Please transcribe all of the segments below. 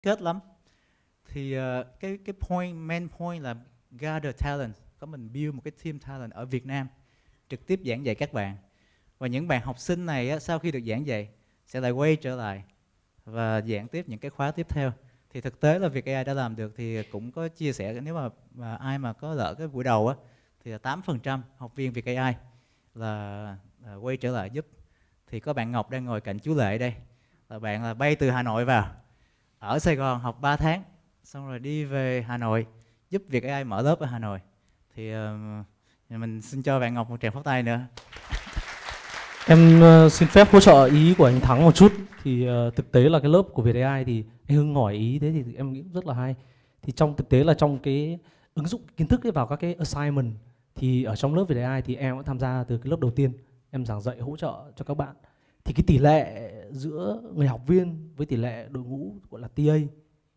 kết lắm. Thì cái main point là gather talent, có mình build một cái team talent ở Việt Nam trực tiếp giảng dạy các bạn, và những bạn học sinh này á, sau khi được giảng dạy sẽ lại quay trở lại và giảng tiếp những cái khóa tiếp theo. Thì thực tế là việc AI đã làm được, thì cũng có chia sẻ, nếu mà ai mà có lỡ cái buổi đầu á, thì là 8% học viên việc AI là quay trở lại giúp. Thì có bạn Ngọc đang ngồi cạnh chú Lệ đây, là bạn là bay từ Hà Nội vào, ở Sài Gòn học 3 tháng, xong rồi đi về Hà Nội giúp việc AI mở lớp ở Hà Nội. Thì mình xin cho bạn Ngọc một tràng pháo tay nữa. Em xin phép hỗ trợ ý của anh Thắng một chút. Thì thực tế là cái lớp của VIETAI thì anh Hưng hỏi ý thế thì em nghĩ rất là hay. Thì trong thực tế là trong cái ứng dụng kiến thức ấy vào các cái assignment, thì ở trong lớp VIETAI thì em cũng tham gia từ cái lớp đầu tiên, em giảng dạy hỗ trợ cho các bạn. Thì cái tỷ lệ giữa người học viên với tỷ lệ đội ngũ gọi là TA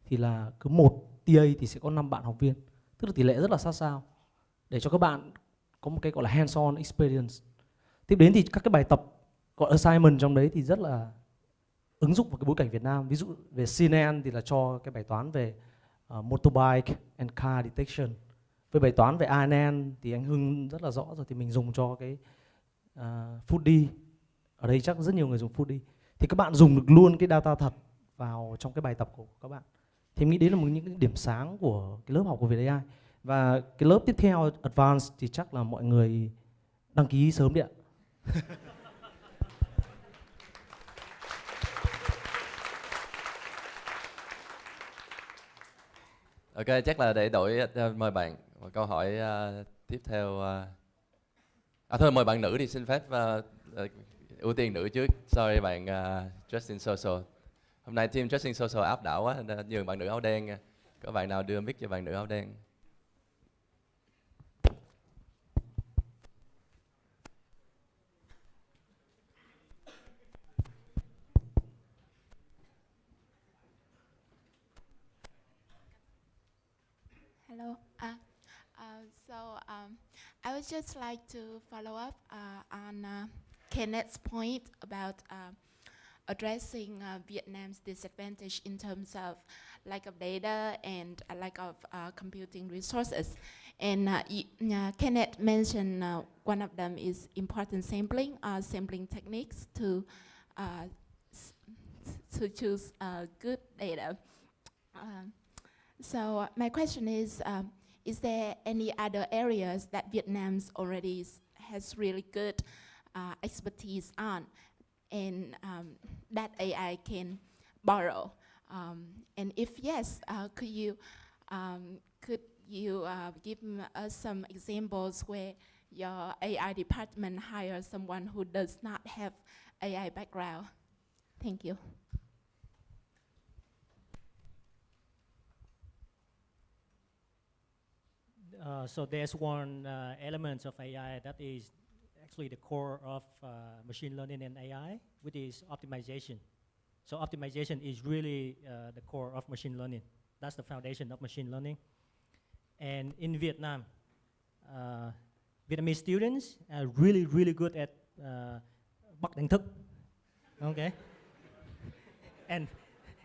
thì là cứ một TA thì sẽ có 5 bạn học viên, tức là tỷ lệ rất là sát sao, để cho các bạn có một cái gọi là hands-on experience. Tiếp đến thì các cái bài tập gọi assignment trong đấy thì rất là ứng dụng vào cái bối cảnh Việt Nam. Ví dụ về CNN thì là cho cái bài toán về motorbike and car detection. Với bài toán về ANN thì anh Hưng rất là rõ rồi, thì mình dùng cho cái foodie. Ở đây chắc rất nhiều người dùng foodie. Thì các bạn dùng được luôn cái data thật vào trong cái bài tập của các bạn. Thì em nghĩ đấy là những cái điểm sáng của cái lớp học của VietAI. Và cái lớp tiếp theo Advanced thì chắc là mọi người đăng ký sớm đi ạ. Ok, chắc là để đổi mời bạn một câu hỏi tiếp theo. Thôi mời bạn nữ đi, xin phép ưu tiên nữ trước. Sorry bạn Justin Social. Hôm nay team Justin Social áp đảo quá, nhường bạn nữ áo đen. Có bạn nào đưa mic cho bạn nữ áo đen? Hello. I would just like to follow up on Kenneth's point about addressing Vietnam's disadvantage in terms of lack of data and a lack of computing resources. And Kenneth mentioned one of them is important sampling techniques to choose good data. So my question is there any other areas that Vietnam's already has really good expertise on, and that AI can borrow? And if yes, could you give us some examples where your AI department hires someone who does not have AI background? Thank you. So there's one element of AI that is actually the core of machine learning and AI, which is optimization. So optimization is really the core of machine learning. That's the foundation of machine learning. And in Vietnam, Vietnamese students are really, really good at bắt đánh thức, okay?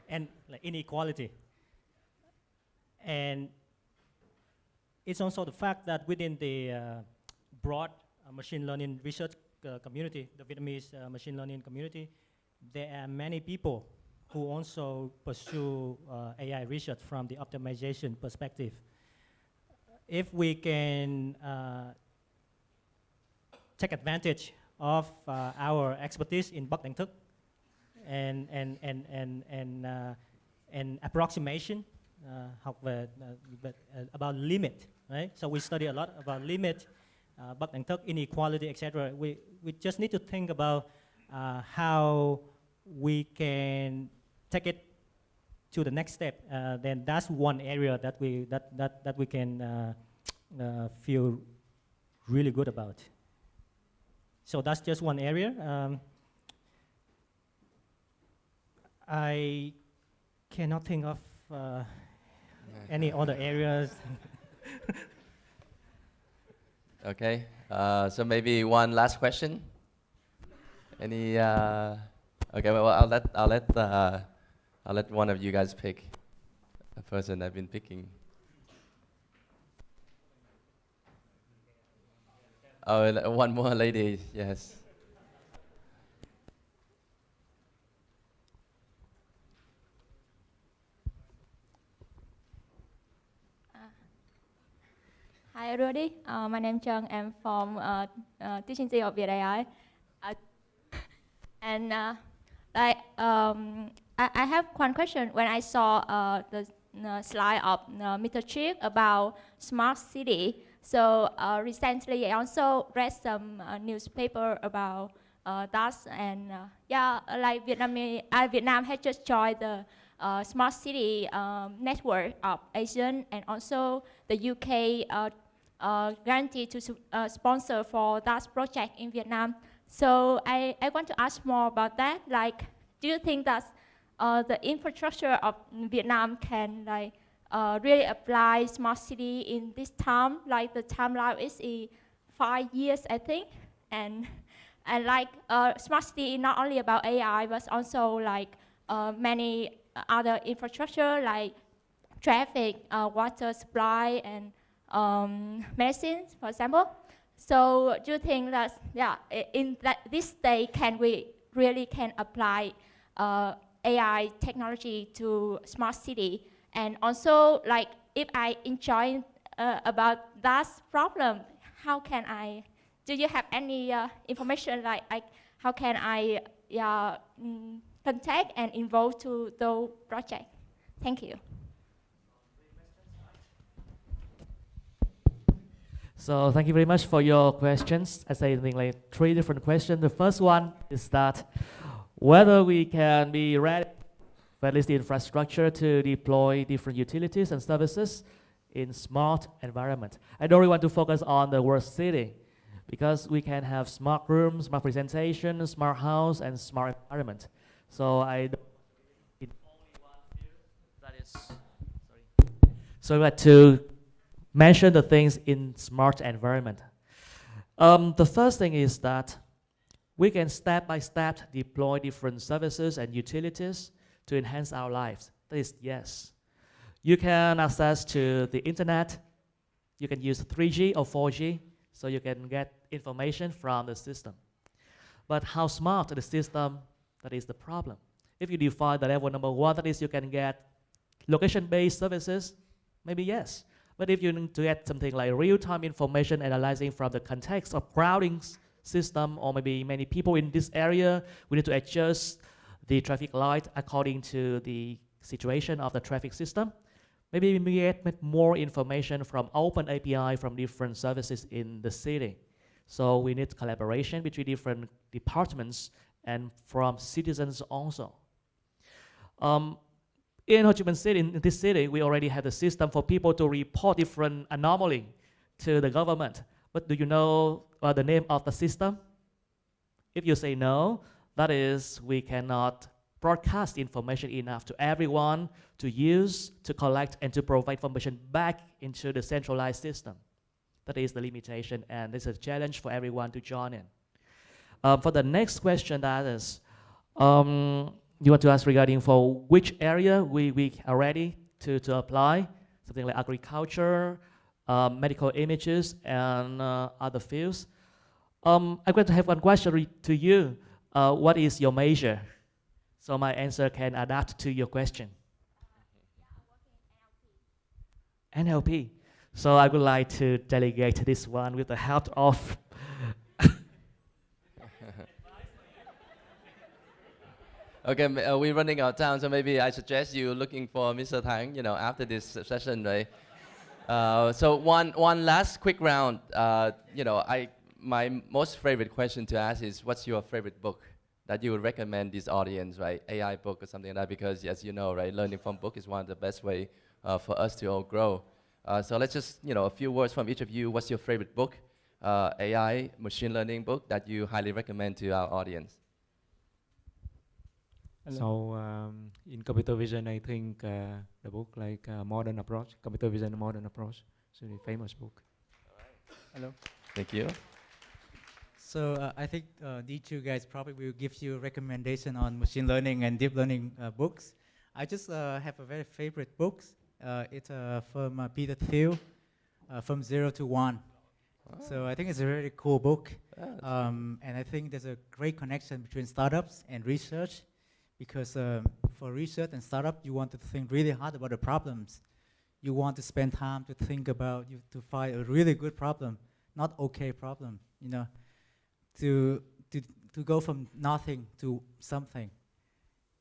and like inequality. And it's also the fact that within the broad machine learning research community, the Vietnamese machine learning community, there are many people who also pursue AI research from the optimization perspective. If we can take advantage of our expertise in bắt đánh thức and approximation, about limit, right? So we study a lot about limit, bắt đánh thức, inequality, etc. We just need to think about how we can take it to the next step. Then that's one area that we can feel really good about. So that's just one area. I cannot think of any other areas. Okay, so maybe one last question. Any? Okay, well, I'll let one of you guys pick. the person I've been picking. Oh, one more lady, yes. Hi everybody, my name is Chung. I'm from teaching team of VIETAI. And I have one question. When I saw the slide of Mr. Chick about smart city, so recently I also read some newspaper about that, and like Vietnam has just joined the smart city network of Asian, and also the UK guaranteed to sponsor for that project in Vietnam. So I want to ask more about that. Like, do you think that the infrastructure of Vietnam can really apply smart city in this time? Like the timeline is 5 years, I think, and like smart city is not only about AI, but also like many other infrastructure like traffic, water supply, and medicines, for example. So do you think that, in this state, can we really can apply AI technology to smart city? And also, like, if I enjoy about that problem, how can I, do you have any information like how can I contact and involve to the project? Thank you. So thank you very much for your questions. I say something like 3 different questions. The first one is that whether we can be ready for at least the infrastructure to deploy different utilities and services in smart environment. I don't really want to focus on the word city because we can have smart rooms, smart presentation, smart house, and smart environment. So I don't in only one view that is sorry. So we had to mention the things in smart environment. The first thing is that we can step by step deploy different services and utilities to enhance our lives. That is yes. You can access to the internet. You can use 3G or 4G, so you can get information from the system. But how smart the system, that is the problem. If you define the level number 1, that is you can get location-based services, maybe yes. But if you need to get something like real-time information analyzing from the context of crowding system, or maybe many people in this area, we need to adjust the traffic light according to the situation of the traffic system. Maybe we get more information from open API from different services in the city. So we need collaboration between different departments and from citizens also. In Ho Chi Minh City, in this city, we already have the system for people to report different anomaly to the government. But do you know the name of the system? If you say no, that is we cannot broadcast information enough to everyone to use, to collect, and to provide information back into the centralized system. That is the limitation, and this is a challenge for everyone to join in. For the next question, that is, you want to ask regarding for which area we are ready to apply, something like agriculture, medical images, and other fields. I'm going to have one question to you. What is your major? So my answer can adapt to your question. NLP. So I would like to delegate this one with the help of Okay, we're running out of time, so maybe I suggest you looking for Mr. Thang, after this session, right? So one last quick round. My most favorite question to ask is, what's your favorite book that you would recommend this audience, right? AI book or something like that, because as you know, right, learning from book is one of the best way for us to all grow. So let's just, a few words from each of you. What's your favorite book, AI, machine learning book that you highly recommend to our audience? So in computer vision, I think the book like Modern Approach, Computer Vision Modern Approach, it's a really famous book. Hello. Thank you. So I think these two guys probably will give you recommendation on machine learning and deep learning books. I just have a very favorite books. It's from Peter Thiel, From Zero to One. So I think it's a really cool book. And I think there's a great connection between startups and research, because for research and startup, you want to think really hard about the problems. You want to spend time to think about, to find a really good problem, not okay problem, you know, to go from nothing to something.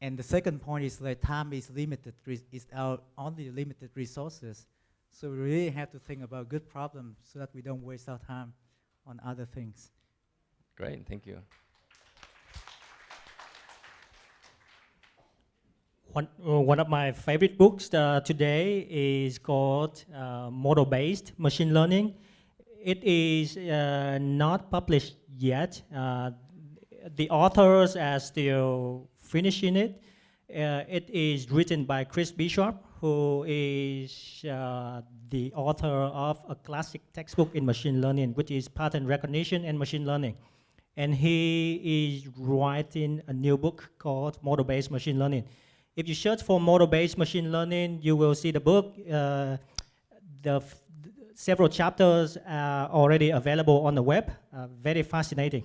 And the second point is that time is limited, is our only limited resources. So we really have to think about good problems so that we don't waste our time on other things. Great, thank you. One of my favorite books today is called Model-Based Machine Learning. It is not published yet. The authors are still finishing it. It is written by Chris Bishop, who is the author of a classic textbook in machine learning, which is pattern recognition and machine learning. And he is writing a new book called Model-Based Machine Learning. If you search for model-based machine learning, you will see the book. Several chapters are already available on the web. Very fascinating.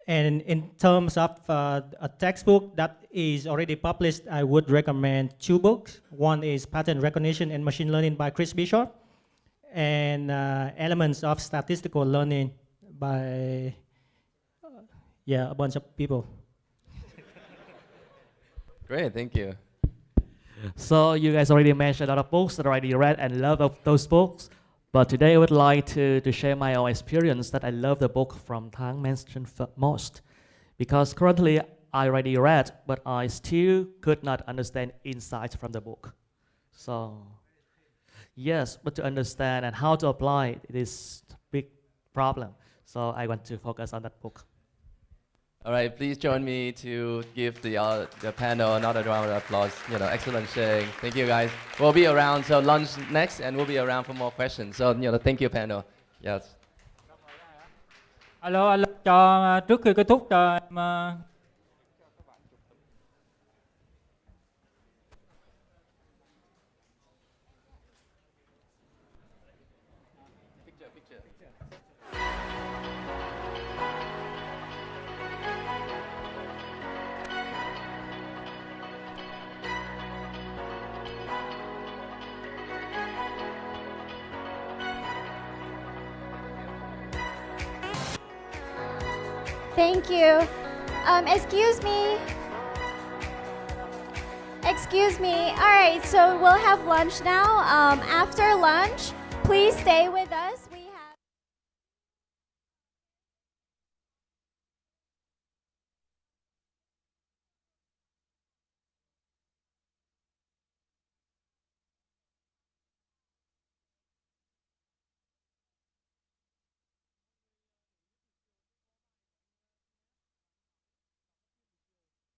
And in terms of a textbook that is already published, I would recommend two books. One is Pattern Recognition and Machine Learning by Chris Bishop, and Elements of Statistical Learning by a bunch of people. Great, thank you. So you guys already mentioned a lot of books that I already read and love of those books. But today I would like to share my own experience that I love the book from Thang mentioned most. Because currently I already read, but I still could not understand insights from the book. So yes, but to understand and how to apply it is a big problem. So I want to focus on that book. All right, please join me to give the panel another round of applause. You know, excellent sharing. Thank you, guys. We'll be around, so lunch next, and we'll be around for more questions. So, you know, thank you, panel. Yes. Alo, cho trước khi kết thúc cho em Thank you. Excuse me. Excuse me. All right, so we'll have lunch now. After lunch, please stay with us.